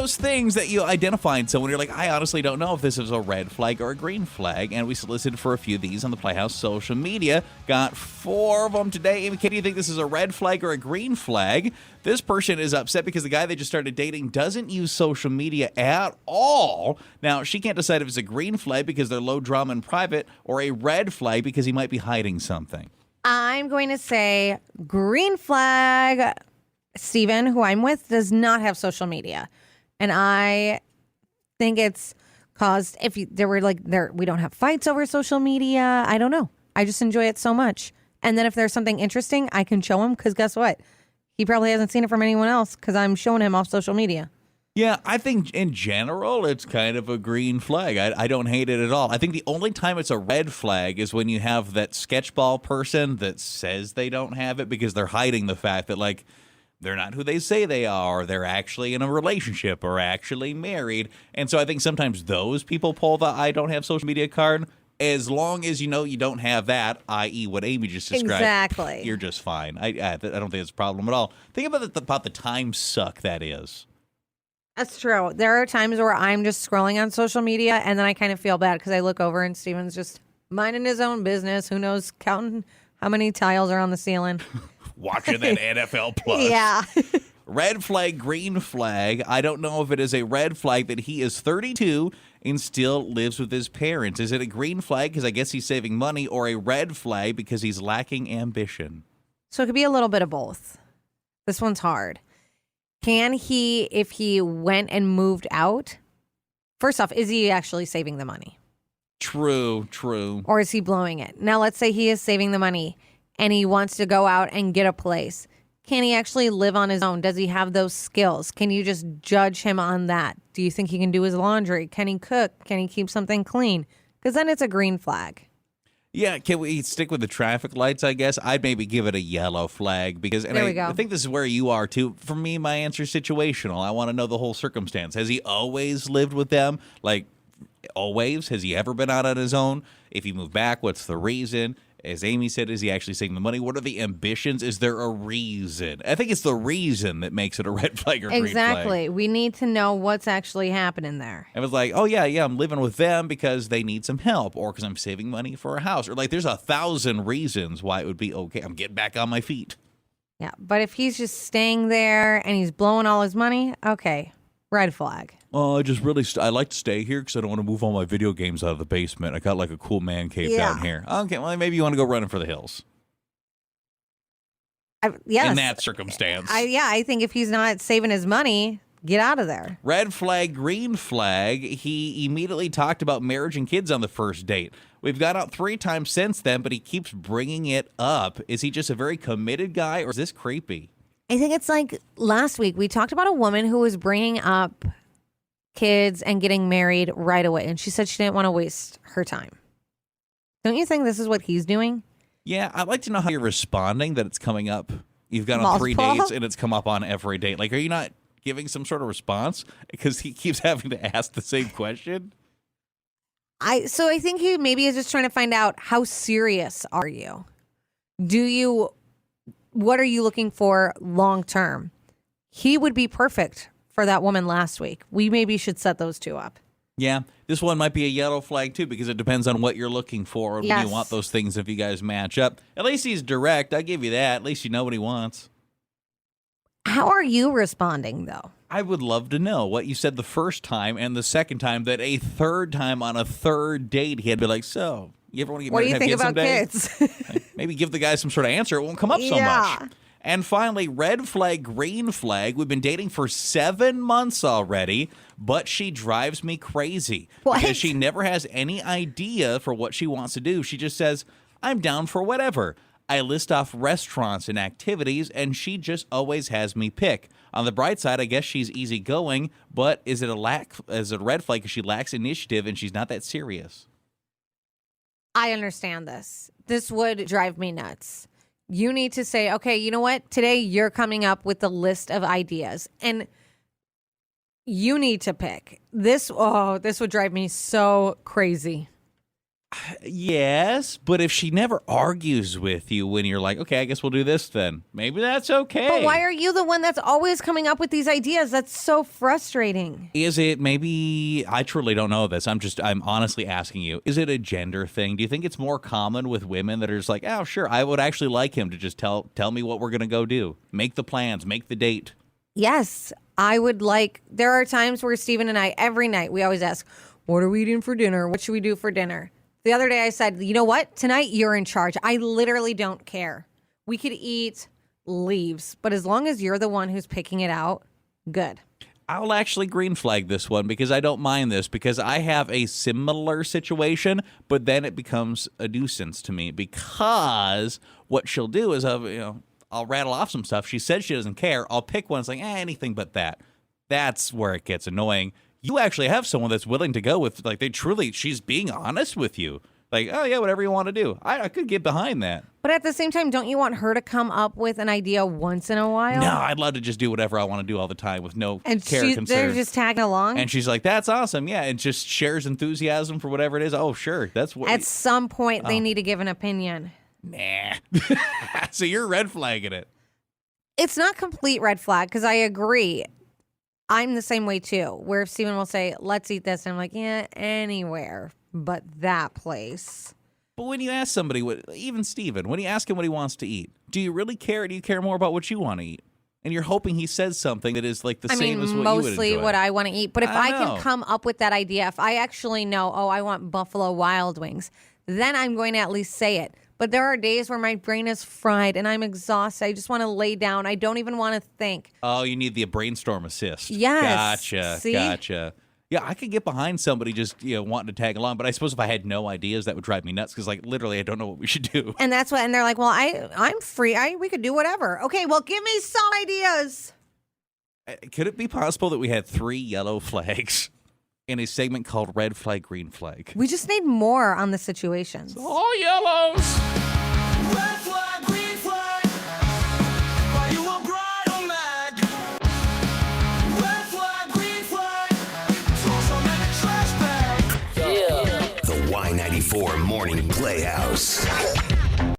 those things that you identify in someone? You're like, I honestly don't know if this is a red flag or a green flag. And we solicited for a few of these on the Playhouse social media. Got 4 of them today. Amy, do you think this is a red flag or a green flag? This person is upset because the guy they just started dating doesn't use social media at all. Now, she can't decide if it's a green flag because they're low drama in private or a red flag because he might be hiding something. I'm going to say green flag. Steven, who I'm with, does not have social media. And I think it's caused, if there were we don't have fights over social media. I don't know. I just enjoy it so much. And then if there's something interesting, I can show him because guess what? He probably hasn't seen it from anyone else because I'm showing him off social media. Yeah, I think in general, it's kind of a green flag. I don't hate it at all. I think the only time it's a red flag is when you have that sketchball person that says they don't have it because they're hiding the fact that, like, they're not who they say they are. They're actually in a relationship or actually married. And so I think sometimes those people pull the I don't have social media card. As long as you know you don't have that, i.e. what Amy just described, exactly, you're just fine. I don't think it's a problem at all. Think about the time suck that is. That's true. There are times where I'm just scrolling on social media and then I kind of feel bad because I look over and Steven's just minding his own business. Who knows, counting how many tiles are on the ceiling. Watching that NFL Plus. Yeah. Red flag, green flag. I don't know if it is a red flag that he is 32 and still lives with his parents. Is it a green flag because I guess he's saving money, or a red flag because he's lacking ambition? So it could be a little bit of both. This one's hard. Can he, if he went and moved out, first off, is he actually saving the money? True. Or is he blowing it? Now, let's say he is saving the money and he wants to go out and get a place. Can he actually live on his own? Does he have those skills? Can you just judge him on that? Do you think he can do his laundry? Can he cook? Can he keep something clean? Because then it's a green flag. Yeah, can we stick with the traffic lights, I guess? I'd maybe give it a yellow flag because There we go. I think this is where you are, too. For me, my answer is situational. I want to know the whole circumstance. Has he always lived with them? Like, always? Has he ever been out on his own? If he moved back, what's the reason? As Amy said, is he actually saving the money? What are the ambitions? Is there a reason? I think it's the reason that makes it a red flag or green flag. Exactly. We need to know what's actually happening there. It was like, oh, yeah, I'm living with them because they need some help or because I'm saving money for a house. Or like there's 1,000 reasons why it would be okay. I'm getting back on my feet. Yeah, but if he's just staying there and he's blowing all his money, okay, red flag. Oh, I like to stay here because I don't want to move all my video games out of the basement. I got like a cool man cave down here. Okay, well, maybe you want to go running for the hills. Yes. In that circumstance. I think if he's not saving his money, get out of there. Red flag, green flag. He immediately talked about marriage and kids on the first date. We've gone out 3 times since then, but he keeps bringing it up. Is he just a very committed guy or is this creepy? I think it's like last week we talked about a woman who was bringing up kids and getting married right away. And she said she didn't want to waste her time. Don't you think this is what he's doing? Yeah, I'd like to know how you're responding that it's coming up. You've gone on 3 dates and it's come up on every date. Like, are you not giving some sort of response? Because he keeps having to ask the same question. So I think he maybe is just trying to find out, how serious are you? What are you looking for long term? He would be perfect for that woman last week. We maybe should set those 2 up. Yeah, this one might be a yellow flag too because it depends on what you're looking for and when you want those things if you guys match up. At least he's direct. I give you that. At least you know what he wants. How are you responding, though? I would love to know what you said the first time and the second time, that a third time on a third date he had to be like, so, you ever want to get married and have kids someday? What do you think about kids? Maybe give the guy some sort of answer. It won't come up so much. And finally, red flag, green flag. We've been dating for 7 months already, but she drives me crazy. What? Because she never has any idea for what she wants to do. She just says, I'm down for whatever. I list off restaurants and activities, and she just always has me pick. On the bright side, I guess she's easygoing, but is it a red flag because she lacks initiative and she's not that serious? I understand this. This would drive me nuts. You need to say, okay, you know what? Today you're coming up with the list of ideas and you need to pick. This would drive me so crazy. Yes, but if she never argues with you when you're like, okay, I guess we'll do this then, maybe that's okay. But why are you the one that's always coming up with these ideas? That's so frustrating. Is it maybe, I truly don't know this. I'm honestly asking you, is it a gender thing? Do you think it's more common with women that are just like, oh, sure, I would actually like him to just tell me what we're going to go do. Make the plans, make the date. Yes, I would like, there are times where Steven and I, every night, we always ask, what are we eating for dinner? What should we do for dinner? The other day I said, you know what? Tonight you're in charge. I literally don't care. We could eat leaves, but as long as you're the one who's picking it out, good. I'll actually green flag this one because I don't mind this because I have a similar situation, but then it becomes a nuisance to me because what she'll do is I'll rattle off some stuff. She said she doesn't care. I'll pick one. It's like, anything but that. That's where it gets annoying. You actually have someone that's willing to go with, like, she's being honest with you. Like, oh, yeah, whatever you want to do. I could get behind that. But at the same time, don't you want her to come up with an idea once in a while? No, I'd love to just do whatever I want to do all the time with no and care or concern. They're just tagging along? And she's like, that's awesome. Yeah, and just shares enthusiasm for whatever it is. Oh, sure. That's what. At some point, they need to give an opinion. Nah. So you're red flagging it. It's not complete red flag because I agree. I'm the same way too, where if Steven will say, let's eat this, and I'm like, yeah, anywhere but that place. But when you ask somebody, even Steven, when you ask him what he wants to eat, do you really care or do you care more about what you want to eat? And you're hoping he says something that is like the same as what you would enjoy. Mostly what I want to eat. But if I can come up with that idea, if I actually know, I want Buffalo Wild Wings, then I'm going to at least say it. But there are days where my brain is fried and I'm exhausted. I just want to lay down. I don't even want to think. Oh, you need the brainstorm assist. Yes. Gotcha. Yeah, I could get behind somebody just wanting to tag along, but I suppose if I had no ideas, that would drive me nuts because, like, literally, I don't know what we should do. And that's what. And they're like, "Well, I'm free. We could do whatever." Okay, well, give me some ideas. Could it be possible that we had 3 yellow flags in a segment called Red Flag, Green Flag? We just need more on the situations. All yellows. Red flag, green flag. Why you a bride or mad? Red flag, green flag. Toss them in the trash bag. The Y94 Morning Playhouse.